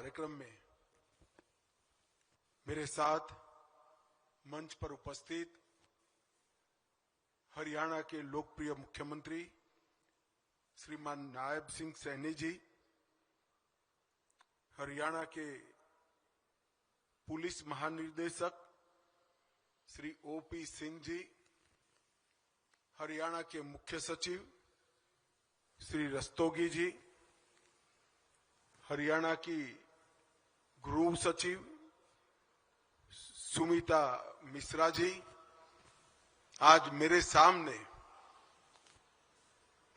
कार्यक्रम में मेरे साथ मंच पर उपस्थित हरियाणा के लोकप्रिय मुख्यमंत्री श्रीमान नायब सिंह सैनी जी, हरियाणा के पुलिस महानिदेशक श्री ओपी सिंह जी, हरियाणा के मुख्य सचिव श्री रस्तोगी जी, हरियाणा की गृह सचिव सुमिता मिश्रा जी, आज मेरे सामने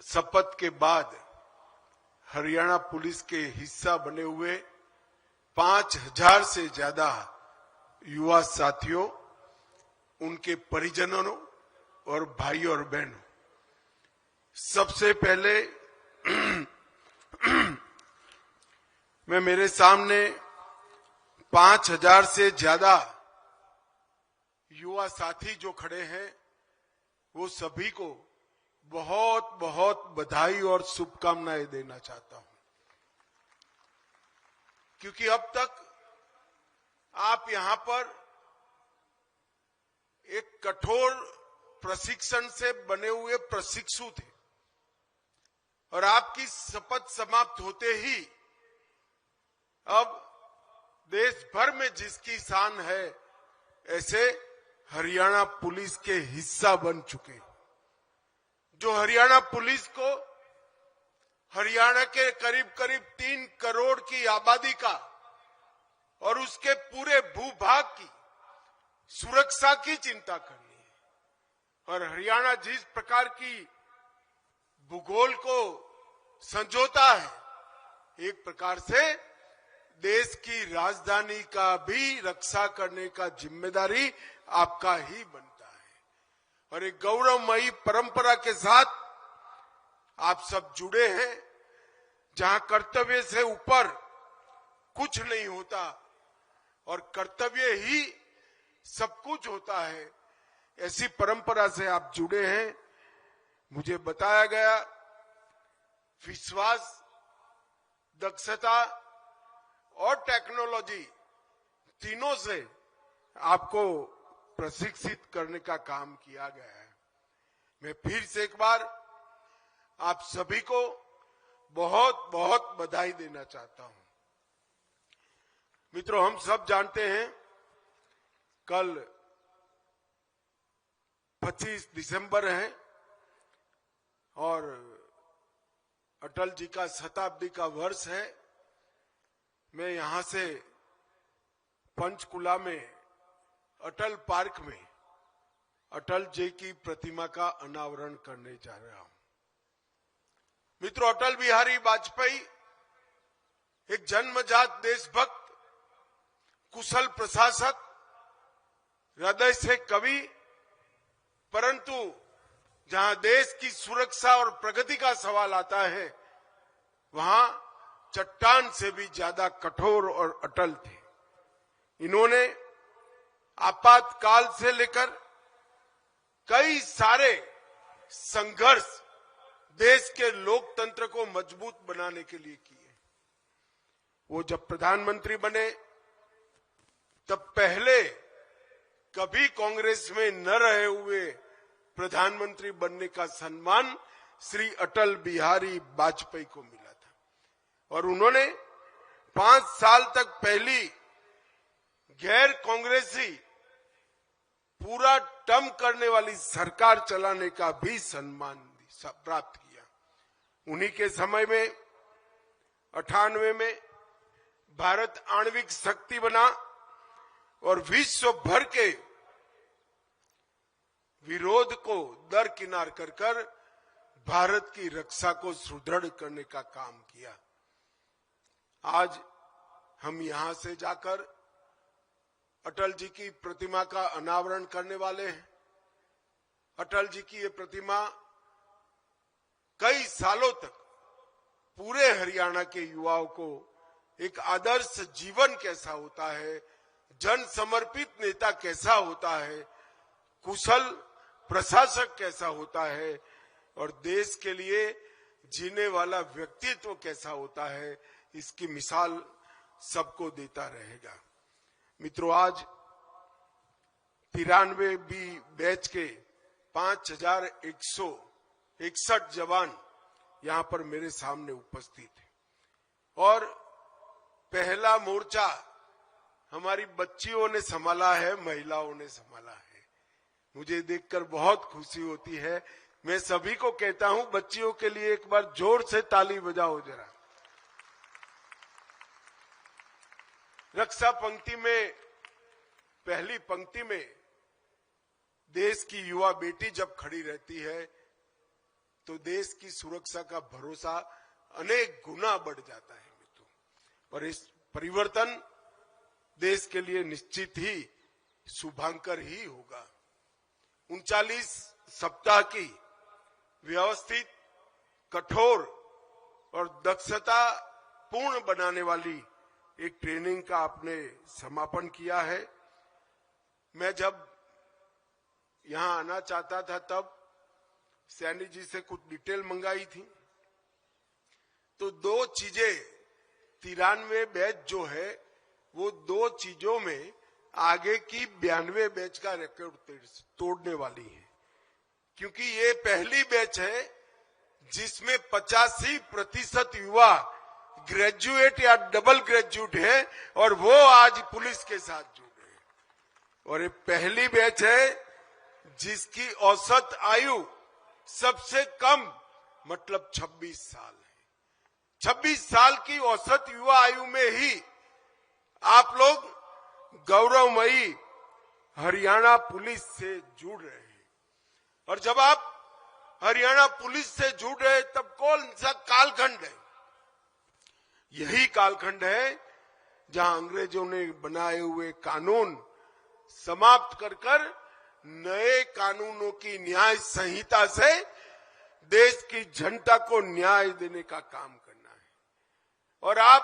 शपथ के बाद हरियाणा पुलिस के हिस्सा बने हुए 5000 से ज्यादा युवा साथियों, उनके परिजनों और भाइयों और बहनों, सबसे पहले मैं मेरे सामने 5000 से ज्यादा युवा साथी जो खड़े हैं वो सभी को बहुत बहुत बधाई और शुभकामनाएं देना चाहता हूं, क्योंकि अब तक आप यहां पर एक कठोर प्रशिक्षण से बने हुए प्रशिक्षु थे और आपकी शपथ समाप्त होते ही अब देश भर में जिसकी शान है, ऐसे हरियाणा पुलिस के हिस्सा बन चुके, जो हरियाणा पुलिस को हरियाणा के करीब करीब 3 करोड़ की आबादी का और उसके पूरे भूभाग की सुरक्षा की चिंता करनी है। और हरियाणा जिस प्रकार की भूगोल को संजोता है, एक प्रकार से देश की राजधानी का भी रक्षा करने का जिम्मेदारी आपका ही बनता है। और एक गौरवमयी परंपरा के साथ आप सब जुड़े हैं, जहां कर्तव्य से ऊपर कुछ नहीं होता और कर्तव्य ही सब कुछ होता है, ऐसी परंपरा से आप जुड़े हैं। मुझे बताया गया विश्वास, दक्षता और टेक्नोलॉजी तीनों से आपको प्रशिक्षित करने का काम किया गया है। मैं फिर से एक बार आप सभी को बहुत बहुत बधाई देना चाहता हूं। मित्रों, हम सब जानते हैं कल 25 दिसंबर है और अटल जी का शताब्दी का वर्ष है। मैं यहां से पंचकुला में अटल पार्क में अटल जी की प्रतिमा का अनावरण करने जा रहा हूं। मित्रों, अटल बिहारी वाजपेयी एक जन्मजात देशभक्त, कुशल प्रशासक, हृदय से कवि, परंतु जहां देश की सुरक्षा और प्रगति का सवाल आता है, वहां चट्टान से भी ज्यादा कठोर और अटल थे। इन्होंने आपातकाल से लेकर कई सारे संघर्ष देश के लोकतंत्र को मजबूत बनाने के लिए किए। वो जब प्रधानमंत्री बने तब पहले कभी कांग्रेस में न रहे हुए प्रधानमंत्री बनने का सम्मान श्री अटल बिहारी वाजपेयी को मिला था और उन्होंने 5 साल तक पहली गैर कांग्रेसी पूरा टर्म करने वाली सरकार चलाने का भी सम्मान प्राप्त किया। उन्हीं के समय में 98 में भारत आणविक शक्ति बना और विश्व भर के विरोध को दरकिनार कर भारत की रक्षा को सुदृढ़ करने का काम किया। आज हम यहां से जाकर अटल जी की प्रतिमा का अनावरण करने वाले हैं। अटल जी की ये प्रतिमा कई सालों तक पूरे हरियाणा के युवाओं को एक आदर्श जीवन कैसा होता है, जन समर्पित नेता कैसा होता है, कुशल प्रशासक कैसा होता है और देश के लिए जीने वाला व्यक्तित्व कैसा होता है, इसकी मिसाल सबको देता रहेगा। मित्रों, आज 93 बैच के 5161 जवान यहां पर मेरे सामने उपस्थित है और पहला मोर्चा हमारी बच्चियों ने संभाला है, महिलाओं ने संभाला है। मुझे देखकर बहुत खुशी होती है। मैं सभी को कहता हूं, बच्चियों के लिए एक बार जोर से ताली बजाओ जरा। रक्षा पंक्ति में, पहली पंक्ति में देश की युवा बेटी जब खड़ी रहती है तो देश की सुरक्षा का भरोसा अनेक गुना बढ़ जाता है मित्रों। और इस परिवर्तन देश के लिए निश्चित ही शुभांकर ही होगा। 39 सप्ताह की व्यवस्थित, कठोर और दक्षता पूर्ण बनाने वाली एक ट्रेनिंग का आपने समापन किया है। मैं जब यहां आना चाहता था तब सैनी जी से कुछ डिटेल मंगाई थी, तो दो चीजें 93 बैच जो है वो दो चीजों में आगे की 92 बैच का रिकॉर्ड तोड़ने वाली है, क्योंकि ये पहली बैच है जिसमें 85% युवा ग्रेजुएट या डबल ग्रेजुएट है और वो आज पुलिस के साथ जुड़े हैं। और ये पहली बैच है जिसकी औसत आयु सबसे कम मतलब 26 साल है। 26 साल की औसत युवा आयु में ही आप लोग गौरवमयी हरियाणा पुलिस से जुड़ रहे हैं। और जब आप हरियाणा पुलिस से जुड़ रहे हैं तब कौन सा कालखंड है? यही कालखंड है जहां अंग्रेजों ने बनाए हुए कानून समाप्त कर नए कानूनों की न्याय संहिता से देश की जनता को न्याय देने का काम करना है। और आप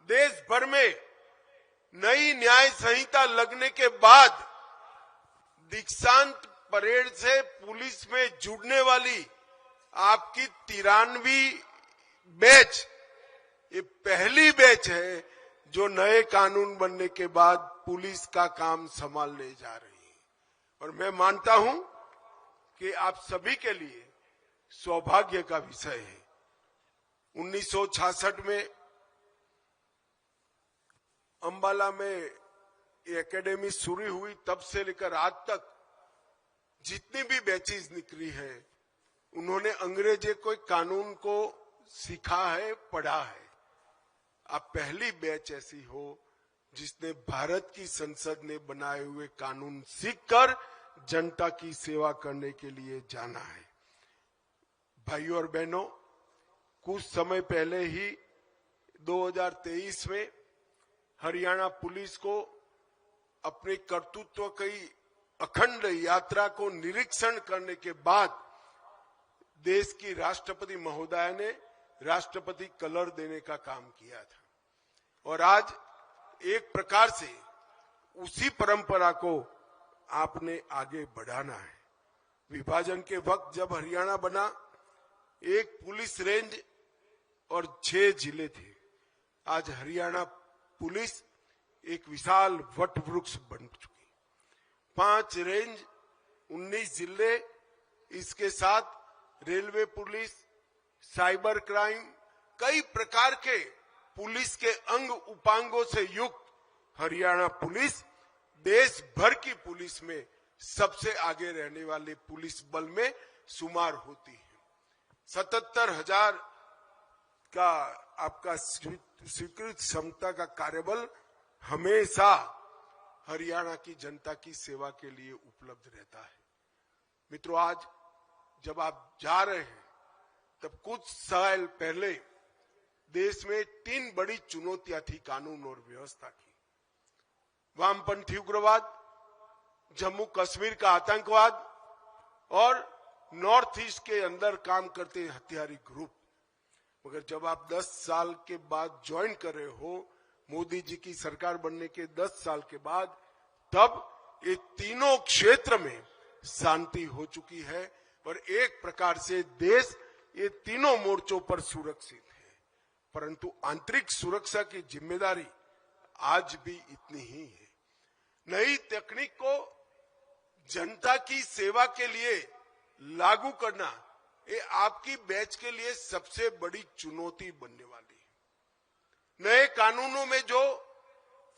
देश भर में नई न्याय संहिता लगने के बाद दीक्षांत परेड से पुलिस में जुड़ने वाली आपकी 93वीं बैच ये पहली बैच है जो नए कानून बनने के बाद पुलिस का काम संभालने जा रही है। और मैं मानता हूं कि आप सभी के लिए सौभाग्य का विषय है। 1966 में अंबाला में ये एकेडमी शुरू हुई, तब से लेकर आज तक जितनी भी बैचेस निकली है उन्होंने अंग्रेजी कोई कानून को सीखा है, पढ़ा है। आप पहली बैच ऐसी हो जिसने भारत की संसद ने बनाए हुए कानून सीखकर जनता की सेवा करने के लिए जाना है। भाइयों और बहनों, कुछ समय पहले ही 2023 में हरियाणा पुलिस को अपने कर्तृत्व की अखंड यात्रा को निरीक्षण करने के बाद देश की राष्ट्रपति महोदया ने राष्ट्रपति कलर देने का काम किया था। और आज एक प्रकार से उसी परंपरा को आपने आगे बढ़ाना है। विभाजन के वक्त जब हरियाणा बना, एक पुलिस रेंज और 6 जिले थे। आज हरियाणा पुलिस एक विशाल वट वृक्ष बन चुकी। 5 रेंज, 19 जिले, इसके साथ रेलवे पुलिस, साइबर क्राइम, कई प्रकार के पुलिस के अंग उपांगों से युक्त हरियाणा पुलिस देश भर की पुलिस में सबसे आगे रहने वाले पुलिस बल में शुमार होती है। 77,000 का आपका स्वीकृत क्षमता का कार्यबल हमेशा हरियाणा की जनता की सेवा के लिए उपलब्ध रहता है। मित्रों, आज जब आप जा रहे हैं तब कुछ साल पहले देश में 3 बड़ी चुनौतियां थी कानून और व्यवस्था की। वामपंथी उग्रवाद, जम्मू कश्मीर का आतंकवाद और नॉर्थ ईस्ट के अंदर काम करते हथियारी ग्रुप। मगर जब आप 10 साल के बाद ज्वाइन कर रहे हो, मोदी जी की सरकार बनने के 10 साल के बाद, तब ये तीनों क्षेत्र में शांति हो चुकी है और एक प्रकार से देश ये तीनों मोर्चों पर सुरक्षित है। परंतु आंतरिक सुरक्षा की जिम्मेदारी आज भी इतनी ही है। नई तकनीक को जनता की सेवा के लिए लागू करना ये आपकी बैच के लिए सबसे बड़ी चुनौती बनने वाली है। नए कानूनों में जो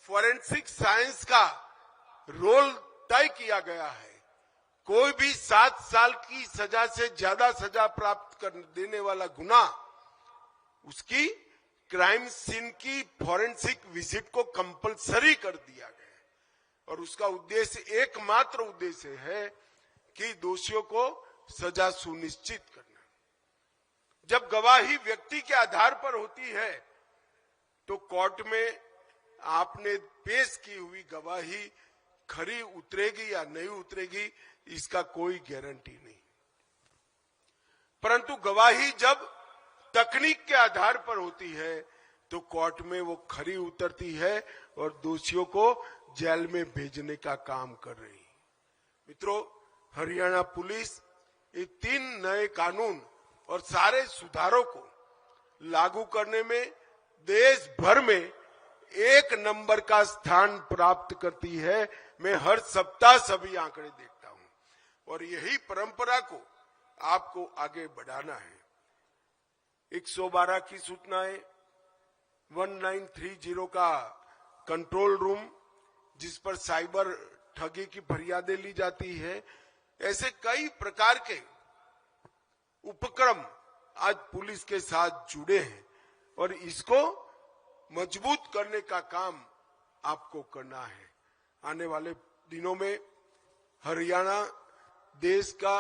फॉरेंसिक साइंस का रोल तय किया गया है, कोई भी 7 साल की सजा से ज्यादा सजा प्राप्त कर देने वाला गुनाह, उसकी क्राइम सीन की फॉरेंसिक विजिट को कंपलसरी कर दिया गया है। और उसका उद्देश्य, एकमात्र उद्देश्य है कि दोषियों को सजा सुनिश्चित करना। जब गवाही व्यक्ति के आधार पर होती है तो कोर्ट में आपने पेश की हुई गवाही खरी उतरेगी या नहीं उतरेगी, इसका कोई गारंटी नहीं। परंतु गवाही जब तकनीक के आधार पर होती है तो कोर्ट में वो खरी उतरती है और दोषियों को जेल में भेजने का काम कर रही है। मित्रों, हरियाणा पुलिस ये 3 नए कानून और सारे सुधारों को लागू करने में देश भर में 1 नंबर का स्थान प्राप्त करती है। मैं हर सप्ताह सभी आंकड़े देखता हूं और यही परंपरा को आपको आगे बढ़ाना है। 112 की सूचनाएं, 1930 का कंट्रोल रूम जिस पर साइबर ठगी की फरियादें ली जाती है, ऐसे कई प्रकार के उपक्रम आज पुलिस के साथ जुड़े हैं और इसको मजबूत करने का काम आपको करना है। आने वाले दिनों में हरियाणा देश का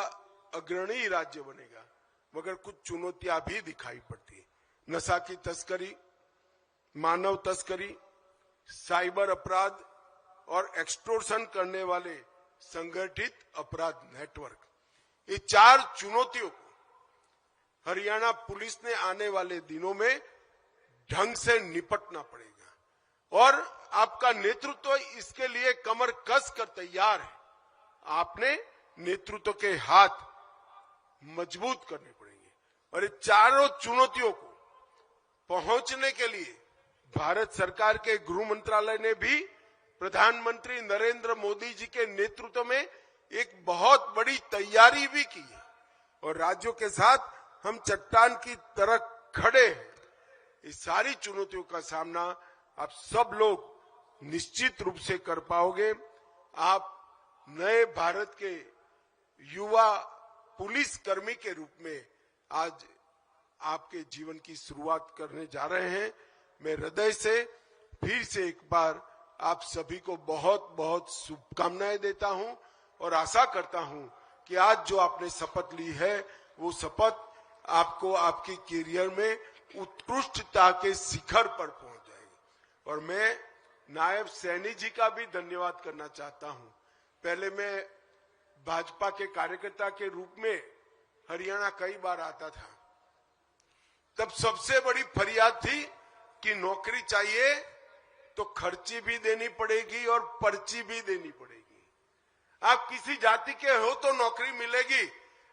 अग्रणी राज्य बनेगा, मगर कुछ चुनौतियां भी दिखाई पड़ती है। नशा की तस्करी, मानव तस्करी, साइबर अपराध और एक्सटोर्शन करने वाले संगठित अपराध नेटवर्क, ये 4 चुनौतियों को हरियाणा पुलिस ने आने वाले दिनों में ढंग से निपटना पड़ेगा और आपका नेतृत्व इसके लिए कमर कस कर तैयार है। आपने नेतृत्व के हाथ मजबूत करने पड़ेंगे और ये चारों चुनौतियों को पहुंचने के लिए भारत सरकार के गृह मंत्रालय ने भी प्रधानमंत्री नरेंद्र मोदी जी के नेतृत्व में एक बहुत बड़ी तैयारी भी की है और राज्यों के साथ हम चट्टान की तरह खड़े हैं। इस सारी चुनौतियों का सामना आप सब लोग निश्चित रूप से कर पाओगे। आप नए भारत के युवा पुलिस कर्मी के रूप में आज आपके जीवन की शुरुआत करने जा रहे हैं। मैं हृदय से फिर से एक बार आप सभी को बहुत बहुत शुभकामनाएं देता हूं और आशा करता हूं कि आज जो आपने शपथ ली है वो शपथ आपको आपकी करियर में उत्कृष्टता के शिखर पर पहुंच जाएगी। और मैं नायब सैनी जी का भी धन्यवाद करना चाहता हूं। पहले मैं भाजपा के कार्यकर्ता के रूप में हरियाणा कई बार आता था, तब सबसे बड़ी फरियाद थी कि नौकरी चाहिए तो खर्ची भी देनी पड़ेगी और पर्ची भी देनी पड़ेगी। आप किसी जाति के हो तो नौकरी मिलेगी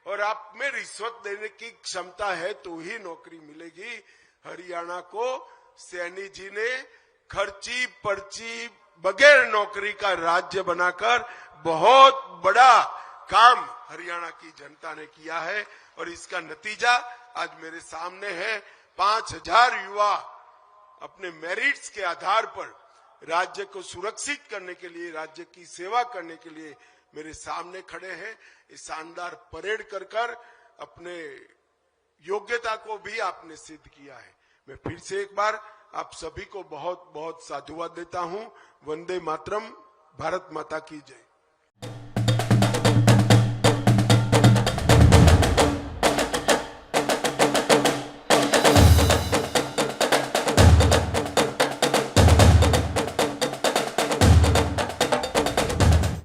और आप में रिश्वत देने की क्षमता है तो ही नौकरी मिलेगी। हरियाणा को सैनी जी ने खर्ची पर्ची बगैर नौकरी का राज्य बनाकर बहुत बड़ा काम हरियाणा की जनता ने किया है और इसका नतीजा आज मेरे सामने है। 5000 युवा अपने मेरिट्स के आधार पर राज्य को सुरक्षित करने के लिए, राज्य की सेवा करने के लिए मेरे सामने खड़े हैं। इस शानदार परेड कर अपने योग्यता को भी आपने सिद्ध किया है। मैं फिर से एक बार आप सभी को बहुत बहुत साधुवाद देता हूं। वंदे मातरम। भारत माता की जय।